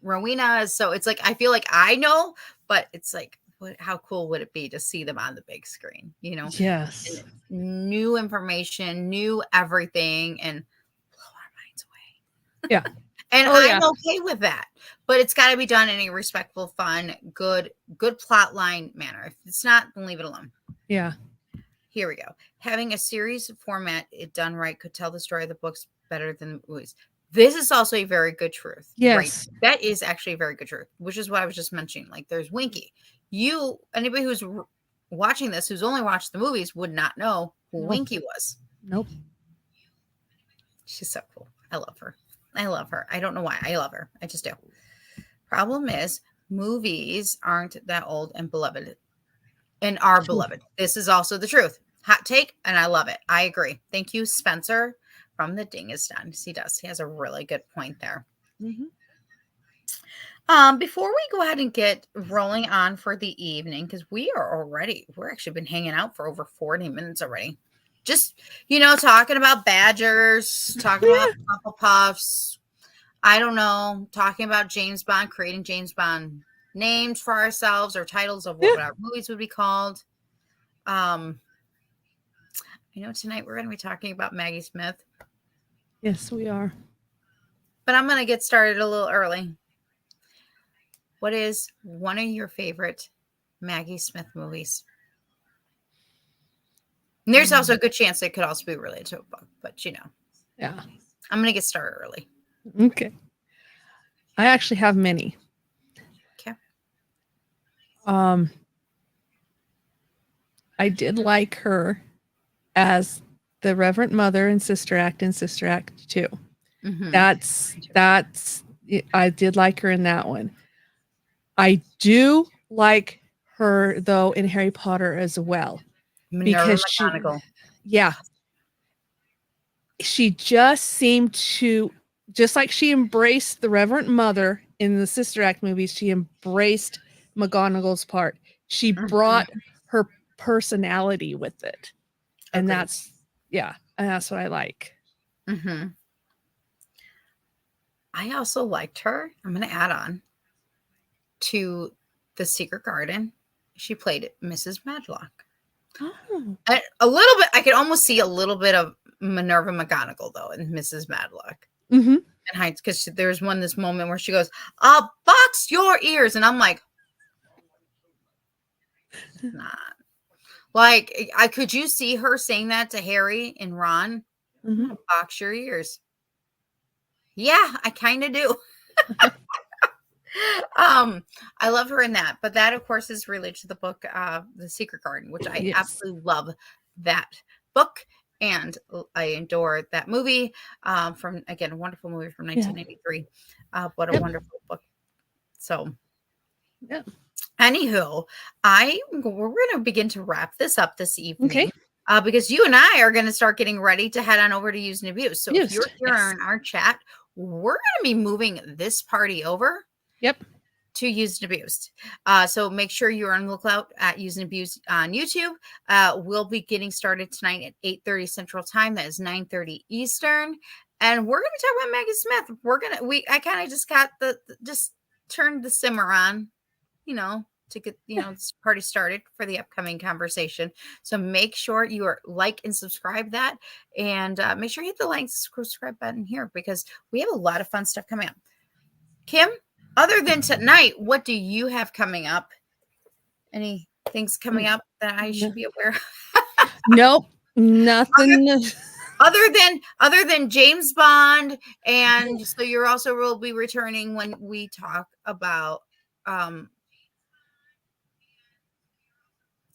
Speaker 1: Rowena. So it's like, I feel like I know, but it's like, how cool would it be to see them on the big screen,
Speaker 2: Yes.
Speaker 1: And new information, new everything, and blow our minds away.
Speaker 2: Yeah.
Speaker 1: And
Speaker 2: Oh,
Speaker 1: I'm
Speaker 2: yeah.
Speaker 1: okay with that. But it's got to be done in a respectful, fun, good plot line manner. If it's not, then leave it alone.
Speaker 2: Yeah.
Speaker 1: Here we go. Having a series format, it done right, could tell the story of the books better than the movies. This is also a very good truth. Right.
Speaker 2: Yes.
Speaker 1: That is actually a very good truth, which is what I was just mentioning. Like, there's Winky. Anybody who's watching this, who's only watched the movies, would not know who
Speaker 2: No.
Speaker 1: Winky was.
Speaker 2: Nope.
Speaker 1: She's so cool. I love her. I don't know why. I love her. I just do. Problem is, movies aren't that old and beloved and are beloved. This is also the truth. Hot take, and I love it. I agree. Thank you, Spencer from the Ding is Done. He does. He has a really good point there.
Speaker 2: Mm-hmm.
Speaker 1: Before we go ahead and get rolling on for the evening, because we're actually been hanging out for over 40 minutes already. Just, talking about Badgers, talking about Puffs. I don't know, talking about James Bond, creating James Bond names for ourselves or titles of what our movies would be called. Tonight we're going to be talking about Maggie Smith.
Speaker 2: Yes, we are.
Speaker 1: But I'm going to get started a little early. What is one of your favorite Maggie Smith movies? And there's also a good chance it could also be related to a book, but
Speaker 2: Yeah.
Speaker 1: I'm going to get started early.
Speaker 2: Okay. I actually have many.
Speaker 1: Okay.
Speaker 2: I did like her as the Reverend Mother in Sister Act and Sister Act 2.
Speaker 1: Mm-hmm.
Speaker 2: That's I did like her in that one. I do like her though in Harry Potter as well.
Speaker 1: Minerva
Speaker 2: Because
Speaker 1: McGonagall.
Speaker 2: she just seemed to, just like she embraced the Reverend Mother in the Sister Act movies, she embraced McGonagall's part. She brought her personality with it. And that's what I like.
Speaker 1: Mm-hmm. I also liked her. I'm going to add on to The Secret Garden. She played Mrs. Madlock.
Speaker 2: Oh.
Speaker 1: A little bit. I could almost see a little bit of Minerva McGonagall though in Mrs. Madlock.
Speaker 2: Mm-hmm.
Speaker 1: And because there's this moment where she goes, "I'll box your ears," and I'm like, nah. Like, could you see her saying that to Harry and Ron?
Speaker 2: Mm-hmm.
Speaker 1: I'm gonna box your ears. Yeah, I kind of do. I love her in that, but that of course is related to the book The Secret Garden, which I absolutely love that book, and I adore that movie from, again, a wonderful movie from 1983. What a wonderful book. So anywho, we're going to begin to wrap this up this evening. Because you and I are going to start getting ready to head on over to Use and Abuse. So if you're here in our chat, we're going to be moving this party over to Used and Abused. So make sure you're on the lookout at Used and Abused on YouTube. We'll be getting started tonight at 8:30 Central Time. That is 9:30 Eastern. And we're going to talk about Maggie Smith. I kind of just got just turned the simmer on, to get this party started for the upcoming conversation. So make sure you are like and subscribe that, and make sure you hit the like subscribe button here because we have a lot of fun stuff coming up. Kim, other than tonight, what do you have coming up? Any things coming up that I should be aware of?
Speaker 2: Nope, nothing.
Speaker 1: Other than James Bond, and so you're also will be returning when we talk about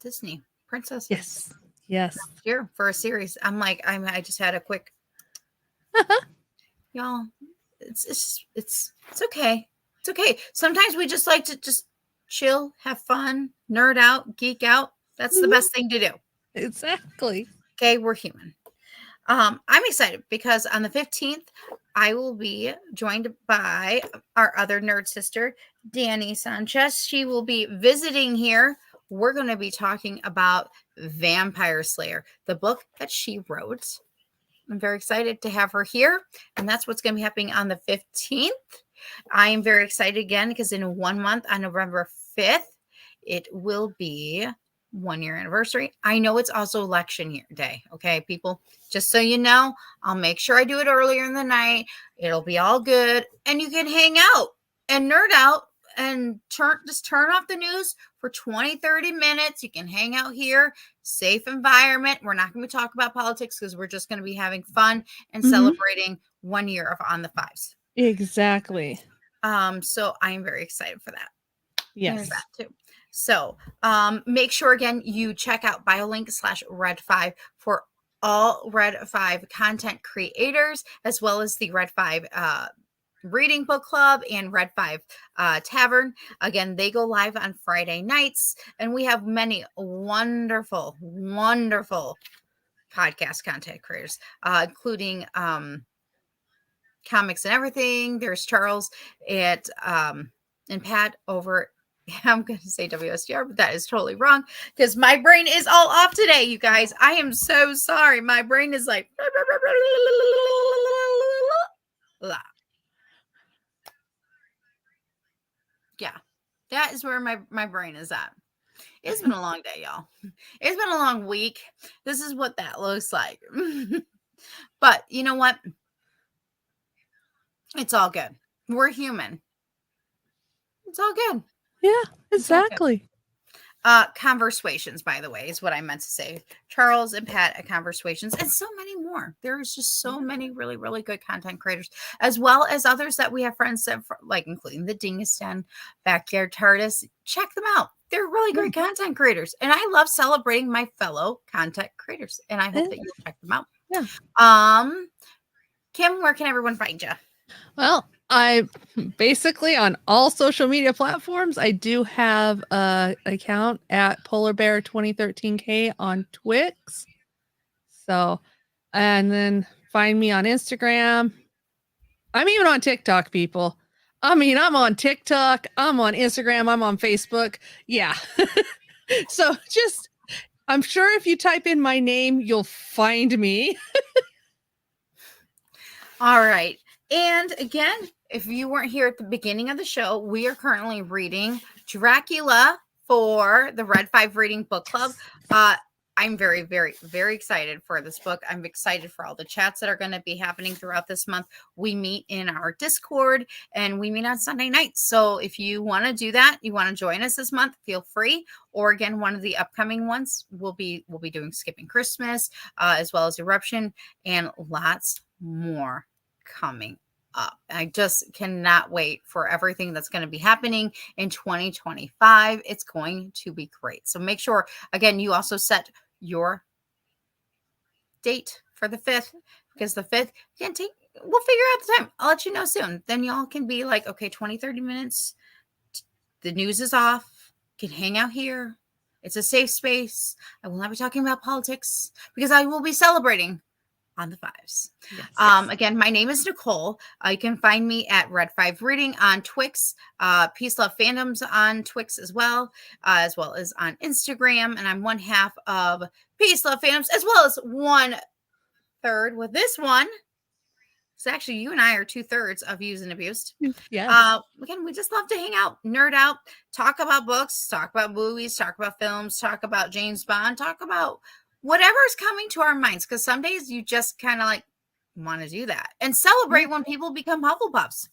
Speaker 1: Disney princesses.
Speaker 2: Yes.
Speaker 1: Here for a series. I just had a quick y'all. It's okay. It's okay. Sometimes we just like to just chill, have fun, nerd out, geek out. That's the best thing to do.
Speaker 2: Exactly.
Speaker 1: Okay, we're human. I'm excited because on the 15th, I will be joined by our other nerd sister, Danny Sanchez. She will be visiting here. We're going to be talking about Vampire Slayer, the book that she wrote. I'm very excited to have her here, and that's what's going to be happening on the 15th. I am very excited again because in 1 month, on November 5th, it will be 1 year anniversary. I know it's also election year day. Okay, people, just so you know, I'll make sure I do it earlier in the night. It'll be all good, and you can hang out and nerd out and turn off the news for 20-30 minutes. You can hang out here, safe environment. We're not going to talk about politics because we're just going to be having fun and celebrating 1 year of On the Fives.
Speaker 2: Exactly.
Speaker 1: So I'm very excited for that.
Speaker 2: Yes.
Speaker 1: There's that too. So make sure again you check out biolink/Red5 for all Red 5 content creators, as well as the Red 5 reading book club and Red 5 Tavern. Again, they go live on Friday nights, and we have many wonderful podcast content creators, including Comics and Everything. There's Charles and Pat over. I'm going to say WSDR, but that is totally wrong because my brain is all off today, you guys. I am so sorry. My brain is like. Yeah, that is where my brain is at. It's been a long day, y'all. It's been a long week. This is what that looks like. But you know what? It's all good. We're human. It's all good.
Speaker 2: Yeah, exactly.
Speaker 1: Conversations, by the way, is what I meant to say. Charles and Pat at Conversations, and so many more. There is just so many really, really good content creators, as well as others that we have friends that, like, including the Dingus Den, Backyard TARDIS. Check them out. They're really great content creators, and I love celebrating my fellow content creators, and I hope that you'll check them out.
Speaker 2: Yeah.
Speaker 1: Kim, where can everyone find you?
Speaker 2: Well, I basically on all social media platforms, I do have a account at Polar Bear 2013K on Twix. So, and then find me on Instagram. I'm even on TikTok, people. I mean, I'm on TikTok, I'm on Instagram, I'm on Facebook. Yeah. So I'm sure if you type in my name, you'll find me.
Speaker 1: All right. And again, if you weren't here at the beginning of the show, we are currently reading Dracula for the Red 5 Reading Book Club. I'm very, very, very excited for this book. I'm excited for all the chats that are going to be happening throughout this month. We meet in our Discord and we meet on Sunday nights. So if you want to do that, you want to join us this month, feel free. Or again, one of the upcoming ones we'll be doing Skipping Christmas, as well as Eruption, and lots more coming up. I just cannot wait for everything that's going to be happening in 2025. It's going to be great. So make sure, again, you also set your date for the 5th, because the 5th we'll figure out the time. I'll let you know soon. Then y'all can be like, okay, 20-30 minutes. The news is off. You can hang out here. It's a safe space. I will not be talking about politics because I will be celebrating on the Fives. Yes. Again, my name is Nicole. You can find me at Red 5 Reading on Twix, Peace Love Fandoms on Twix as well as on Instagram. And I'm one half of Peace Love Fandoms, as well as 1/3 with this one, So actually, you and I are 2/3 of Used and Abused.
Speaker 2: Yes.
Speaker 1: Again, we just love to hang out, nerd out, talk about books, talk about movies, talk about films, talk about James Bond, talk about whatever is coming to our minds. Because some days you just kind of like want to do that and celebrate when people become Hufflepuffs.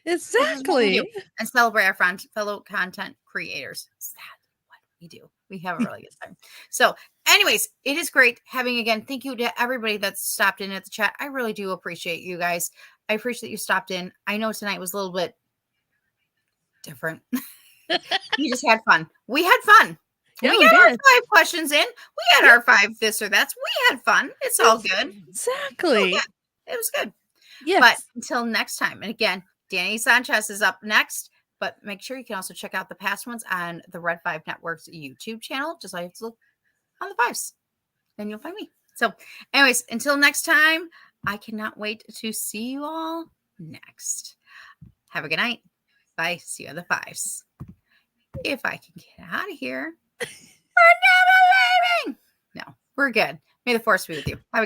Speaker 1: This is what we do,
Speaker 2: Exactly.
Speaker 1: and celebrate our fellow content creators. Is that what we do? We have a really good time. So, anyways, it is great having again. Thank you to everybody that stopped in at the chat. I really do appreciate you guys. I appreciate you stopped in. I know tonight was a little bit different. We just had fun. We had fun.
Speaker 2: Yeah,
Speaker 1: We
Speaker 2: we
Speaker 1: got our
Speaker 2: did.
Speaker 1: 5 questions in. We had our 5 this or that's. We had fun. It's all good.
Speaker 2: Exactly.
Speaker 1: It was good.
Speaker 2: Yes.
Speaker 1: But until next time, and again, Danny Sanchez is up next. But make sure you can also check out the past ones on the Red 5 Network's YouTube channel. Just all you have to look on the fives, and you'll find me. So, anyways, until next time, I cannot wait to see you all next. Have a good night. Bye. See you on the fives. If I can get out of here. We're never leaving. No, we're good. May the force be with you. Have a good night.